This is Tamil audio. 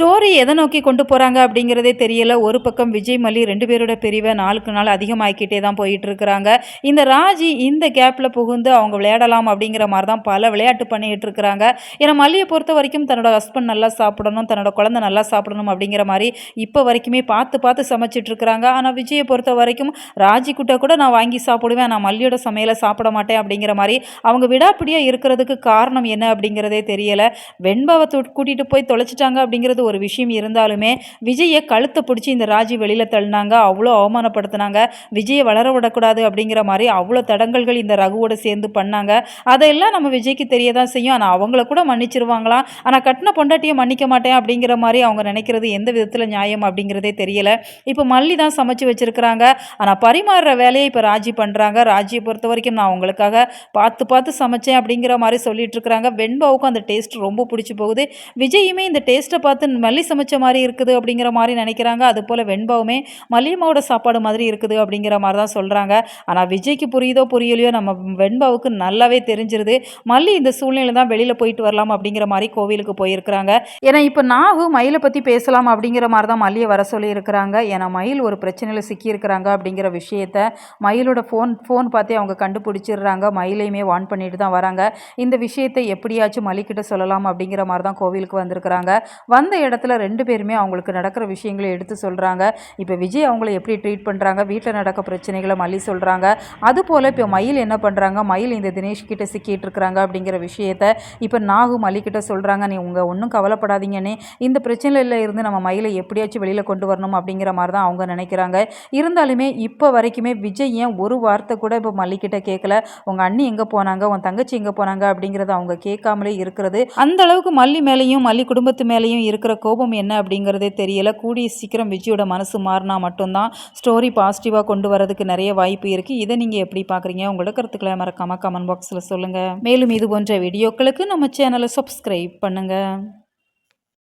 ஸ்டோரி எதை நோக்கி கொண்டு போகிறாங்க அப்படிங்கிறதே தெரியல. ஒரு பக்கம் விஜய் மல்லி 2 பேரோட பிரிவை நாளுக்கு நாள் அதிகமாகிக்கிட்டே தான் போயிட்டு இருக்கிறாங்க. இந்த ராஜி இந்த கேப்பில் புகுந்து அவங்க விளையாடலாம் அப்படிங்கிற மாதிரி தான் பல விளையாட்டு பண்ணிகிட்டு இருக்கிறாங்க. ஏன்னா மல்லியை பொறுத்த வரைக்கும் தன்னோட ஹஸ்பண்ட் நல்லா சாப்பிடணும், தன்னோட குழந்தை நல்லா சாப்பிடணும் அப்படிங்கிற மாதிரி இப்போ வரைக்குமே பார்த்து பார்த்து சமைச்சிட்டு இருக்கிறாங்க. ஆனால் விஜயை பொறுத்த வரைக்கும் ராஜி கிட்ட கூட நான் வாங்கி சாப்பிடுவேன், நான் மல்லியோட சமையலை சாப்பிட மாட்டேன் அப்படிங்கிற மாதிரி அவங்க விடாப்பிடியாக இருக்கிறதுக்கு காரணம் என்ன அப்படிங்கிறதே தெரியலை. வெண்பாவை கூட்டிகிட்டு போய் தொலைச்சிட்டாங்க அப்படிங்கிறது ஒரு விஷயம் இருந்தாலுமே விஜயை கழுத்தை பிடிச்சி இந்த ராஜி வெளியில் தள்ளினாங்க, அவ்வளோ அவமானப்படுத்தினாங்க. விஜயை வளர விடக்கூடாது அப்படிங்கிற மாதிரி அவ்வளோ தடங்கல்கள் இந்த ரகுவோட சேர்ந்து பண்ணாங்க. அதையெல்லாம் நம்ம விஜய்க்கு தெரிய தான் செய்யும். ஆனால் அவங்கள கூட மன்னிச்சிருவாங்களாம். ஆனால் கட்டின பொண்டாட்டியை மன்னிக்க மாட்டேன் அப்படிங்கிற மாதிரி அவங்க நினைக்கிறது எந்த விதத்தில் நியாயம் அப்படிங்கிறதே தெரியல. இப்போ மல்லி தான் சமைச்சு வச்சிருக்கிறாங்க. ஆனால் பரிமாறுற வேலையை இப்போ ராஜி பண்ணுறாங்க. ராஜியை பொறுத்த வரைக்கும் நான் உங்களுக்காக பார்த்து பார்த்து சமைச்சேன் அப்படிங்கிற மாதிரி சொல்லிட்டு இருக்கிறாங்க. வெண்பாவுக்கும் அந்த டேஸ்ட் ரொம்ப பிடிச்சி போகுது. விஜயுமே இந்த டேஸ்ட்டை பார்த்து மல்லி சமைச்ச மாதிரி இருக்குது அப்படிங்கிற மாதிரி நினைக்கிறாங்க. அதுபோல் வெண்பாவுமே மல்லியம்மாவோட சாப்பாடு மாதிரி இருக்குது அப்படிங்கிற மாதிரி தான் சொல்கிறாங்க. ஆனால் விஜய்க்கு புரியுதோ புரியலையோ நம்ம வெண்பாவுக்கு நல்லாவே தெரிஞ்சிருது மல்லி இந்த சூழ்நிலை தான் வெளியில் போயிட்டு வரலாம் அப்படிங்கிற மாதிரி கோவிலுக்கு போயிருக்கிறாங்க. ஏன்னா இப்போ நாகு மயிலை பற்றி பேசலாம் அப்படிங்கிற மாதிரி தான் மல்லியை வர சொல்லியிருக்கிறாங்க. ஏன்னா மயில் ஒரு பிரச்சனையில் சிக்கியிருக்கிறாங்க அப்படிங்கிற விஷயத்த மயிலோட ஃபோன் பார்த்தே அவங்க கண்டுபிடிச்சிடுறாங்க. மயிலையுமே வான் பண்ணிட்டு தான் வராங்க. இந்த விஷயத்தை எப்படியாச்சும் மல்லிக்கிட்ட சொல்லலாம் அப்படிங்கிற மாதிரி தான் கோவிலுக்கு வந்திருக்கிறாங்க. வந்த இடத்துல 2 பேருமே அவங்களுக்கு நடக்கிற விஷயங்களை எடுத்து சொல்கிறாங்க. இப்போ விஜய் அவங்கள எப்படி ட்ரீட் பண்ணுறாங்க, வீட்டில் நடக்க பிரச்சனைகளை மல்லி சொல்கிறாங்க. அதுபோல் இப்போ மயில் என்ன பண்ணுறாங்க, மயில் இந்த தினேஷ் கிட்ட சிக்கிட்டு இருக்கிறாங்க அப்படிங்கிற விஷயத்த இப்போ நாகு மல்லிக்கிட்ட சொல்கிறாங்க. நீ ஒன்றும் கவலைப்படாதீங்கன்னே, இந்த பிரச்சனையில் இருந்து நம்ம மயிலை எப்படியாச்சும் வெளியில் கொண்டு வரணும் அப்படிங்கிற மாதிரி தான் அவங்க நினைக்கிறாங்க. இருந்தாலுமே இப்போ வரைக்குமே விஜய் ஏன் ஒரு வார்த்தை கூட இப்போ மல்லிக்கிட்ட கேட்கல. உங்கள் அண்ணி எங்கே போனாங்க, உன் தங்கச்சி எங்கே போனாங்க அப்படிங்கிறத அவங்க கேட்காமலே இருக்கிறது. அந்த அளவுக்கு மல்லி மேலேயும் மல்லி குடும்பத்து மேலேயும் இருக்கிற கோபம் என்ன அப்படிங்கிறதே தெரியல. கூடிய சீக்கிரம் விஜயோட மனசு மாறினா மட்டும்தான் ஸ்டோரி பாசிட்டிவாக கொண்டு வரதுக்கு நிறைய வாய்ப்பு இருக்குது. இதை நீங்கள் எப்படி பார்க்குறீங்க? உங்களோட கருத்துக்களை மறக்காமல் கமெண்ட் பாக்ஸில் சொல்லுங்கள். மேலும் இது போன்ற வீடியோக்களுக்கு நம்ம சேனலை சப்ஸ்கிரைப் பண்ணுங்கள்.